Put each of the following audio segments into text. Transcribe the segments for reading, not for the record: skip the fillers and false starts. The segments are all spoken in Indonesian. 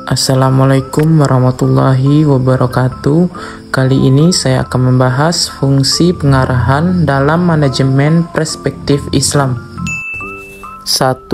Assalamualaikum warahmatullahi wabarakatuh. Kali ini saya akan membahas fungsi pengarahan dalam manajemen perspektif Islam. 1.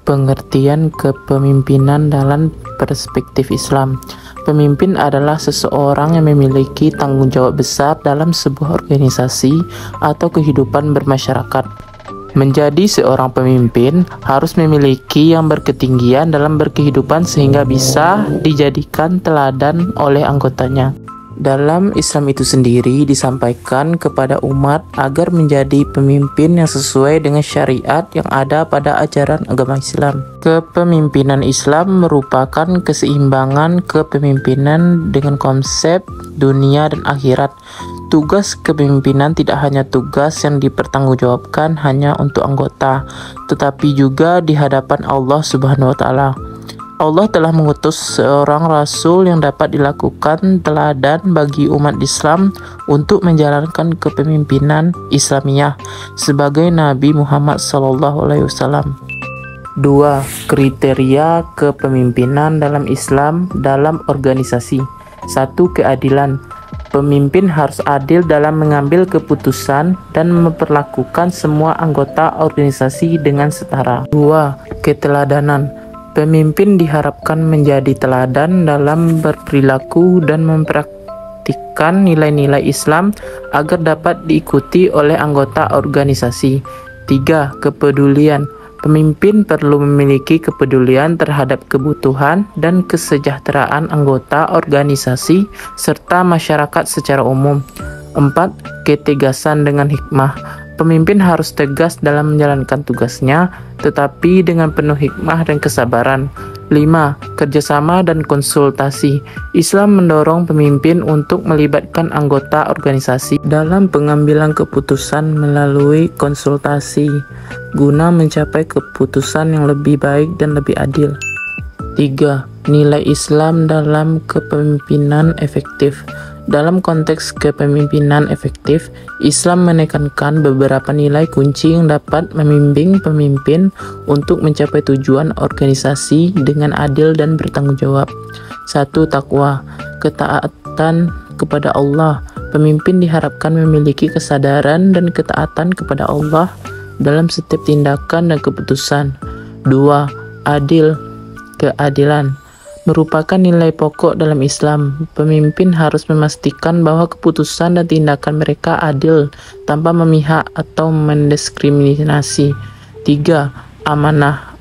Pengertian kepemimpinan dalam perspektif Islam. Pemimpin adalah seseorang yang memiliki tanggung jawab besar dalam sebuah organisasi atau kehidupan bermasyarakat. Menjadi seorang pemimpin harus memiliki yang berketinggian dalam berkehidupan sehingga bisa dijadikan teladan oleh anggotanya. Dalam Islam itu sendiri disampaikan kepada umat agar menjadi pemimpin yang sesuai dengan syariat yang ada pada ajaran agama Islam. Kepemimpinan Islam merupakan keseimbangan kepemimpinan dengan konsep dunia dan akhirat. Tugas kepemimpinan tidak hanya tugas yang dipertanggungjawabkan hanya untuk anggota, tetapi juga di hadapan Allah Subhanahu wa Ta'ala. Allah telah mengutus seorang rasul yang dapat dilakukan teladan bagi umat Islam untuk menjalankan kepemimpinan Islamiyah sebagai Nabi Muhammad SAW. 2. Kriteria kepemimpinan dalam Islam dalam organisasi. 1. Keadilan. Pemimpin harus adil dalam mengambil keputusan dan memperlakukan semua anggota organisasi dengan setara. 2. Keteladanan. Pemimpin diharapkan menjadi teladan dalam berperilaku dan mempraktikkan nilai-nilai Islam agar dapat diikuti oleh anggota organisasi. 3. Kepedulian. Pemimpin perlu memiliki kepedulian terhadap kebutuhan dan kesejahteraan anggota organisasi serta masyarakat secara umum. 4. Ketegasan dengan hikmah. Pemimpin harus tegas dalam menjalankan tugasnya, tetapi dengan penuh hikmah dan kesabaran. 5. Kerjasama dan konsultasi. Islam mendorong pemimpin untuk melibatkan anggota organisasi dalam pengambilan keputusan melalui konsultasi, guna mencapai keputusan yang lebih baik dan lebih adil. 3. Nilai Islam dalam kepemimpinan efektif. Dalam konteks kepemimpinan efektif, Islam menekankan beberapa nilai kunci yang dapat membimbing pemimpin untuk mencapai tujuan organisasi dengan adil dan bertanggung jawab. 1. Takwa. Ketaatan kepada Allah. Pemimpin diharapkan memiliki kesadaran dan ketaatan kepada Allah dalam setiap tindakan dan keputusan. 2. Adil. Keadilan merupakan nilai pokok dalam Islam. Pemimpin harus memastikan bahwa keputusan dan tindakan mereka adil tanpa memihak atau mendiskriminasi. 3. Amanah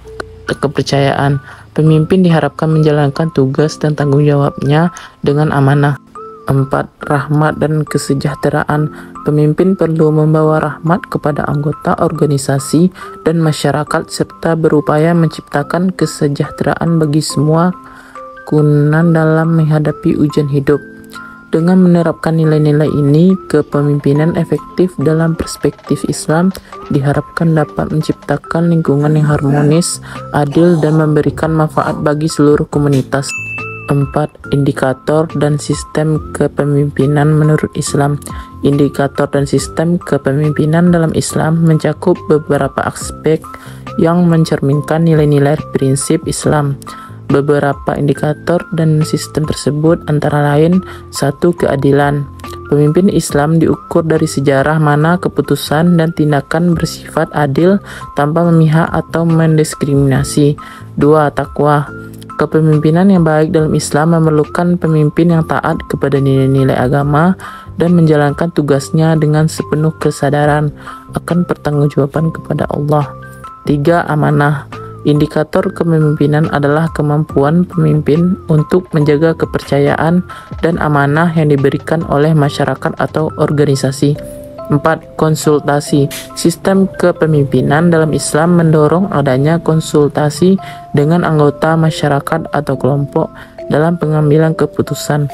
kepercayaan. Pemimpin diharapkan menjalankan tugas dan tanggung jawabnya dengan amanah. 4. Rahmat dan kesejahteraan. Pemimpin perlu membawa rahmat kepada anggota organisasi dan masyarakat serta berupaya menciptakan kesejahteraan bagi semua kerukunan dalam menghadapi ujian hidup. Dengan menerapkan nilai-nilai ini, kepemimpinan efektif dalam perspektif Islam diharapkan dapat menciptakan lingkungan yang harmonis, adil, dan memberikan manfaat bagi seluruh komunitas. 4. Indikator dan sistem kepemimpinan menurut Islam. Indikator dan sistem kepemimpinan dalam Islam mencakup beberapa aspek yang mencerminkan nilai-nilai prinsip Islam. Beberapa indikator dan sistem tersebut antara lain: 1. Keadilan. Pemimpin Islam diukur dari sejarah mana keputusan dan tindakan bersifat adil tanpa memihak atau mendiskriminasi. 2. Takwa. Kepemimpinan yang baik dalam Islam memerlukan pemimpin yang taat kepada nilai-nilai agama dan menjalankan tugasnya dengan sepenuh kesadaran akan pertanggungjawaban kepada Allah. 3. Amanah. Indikator kepemimpinan adalah kemampuan pemimpin untuk menjaga kepercayaan dan amanah yang diberikan oleh masyarakat atau organisasi. 4. Konsultasi. Sistem kepemimpinan dalam Islam mendorong adanya konsultasi dengan anggota masyarakat atau kelompok dalam pengambilan keputusan.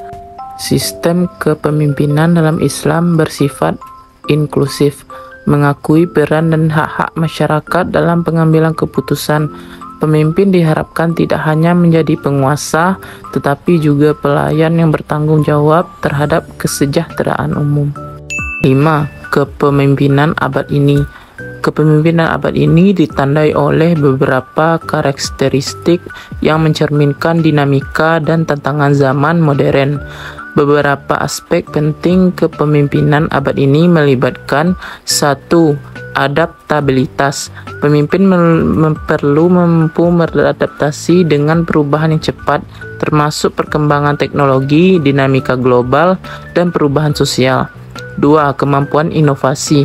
Sistem kepemimpinan dalam Islam bersifat inklusif, mengakui peran dan hak-hak masyarakat dalam pengambilan keputusan. Pemimpin diharapkan tidak hanya menjadi penguasa, tetapi juga pelayan yang bertanggung jawab terhadap kesejahteraan umum. 5. Kepemimpinan abad ini. Kepemimpinan abad ini ditandai oleh beberapa karakteristik yang mencerminkan dinamika dan tantangan zaman modern. Beberapa aspek penting kepemimpinan abad ini melibatkan: 1. Adaptabilitas. Pemimpin perlu mampu beradaptasi dengan perubahan yang cepat, termasuk perkembangan teknologi, dinamika global, dan perubahan sosial. 2. Kemampuan inovasi.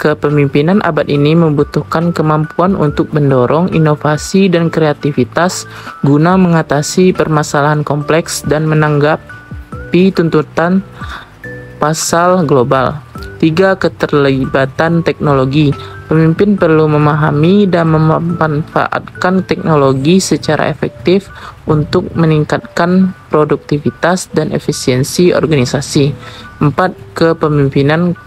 Kepemimpinan abad ini membutuhkan kemampuan untuk mendorong inovasi dan kreativitas guna mengatasi permasalahan kompleks dan menanggapi tuntutan pasar global. 3. Keterlibatan teknologi. Pemimpin perlu memahami dan memanfaatkan teknologi secara efektif untuk meningkatkan produktivitas dan efisiensi organisasi. 4. Kepemimpinan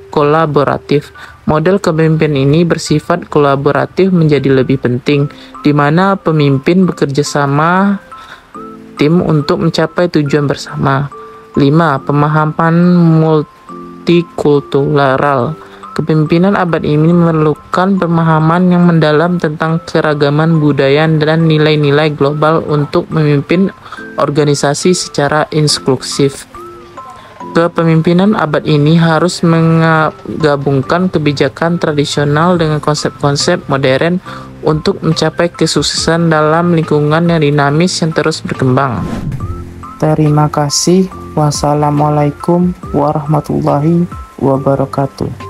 kolaboratif. Model kepemimpinan ini bersifat kolaboratif menjadi lebih penting, di mana pemimpin bekerja sama tim untuk mencapai tujuan bersama. 5. Pemahaman multikultural. Kepemimpinan abad ini memerlukan pemahaman yang mendalam tentang keragaman budaya dan nilai-nilai global untuk memimpin organisasi secara inklusif. Kepemimpinan abad ini harus menggabungkan kebijakan tradisional dengan konsep-konsep modern untuk mencapai kesuksesan dalam lingkungan yang dinamis yang terus berkembang. Terima kasih. Wassalamualaikum warahmatullahi wabarakatuh.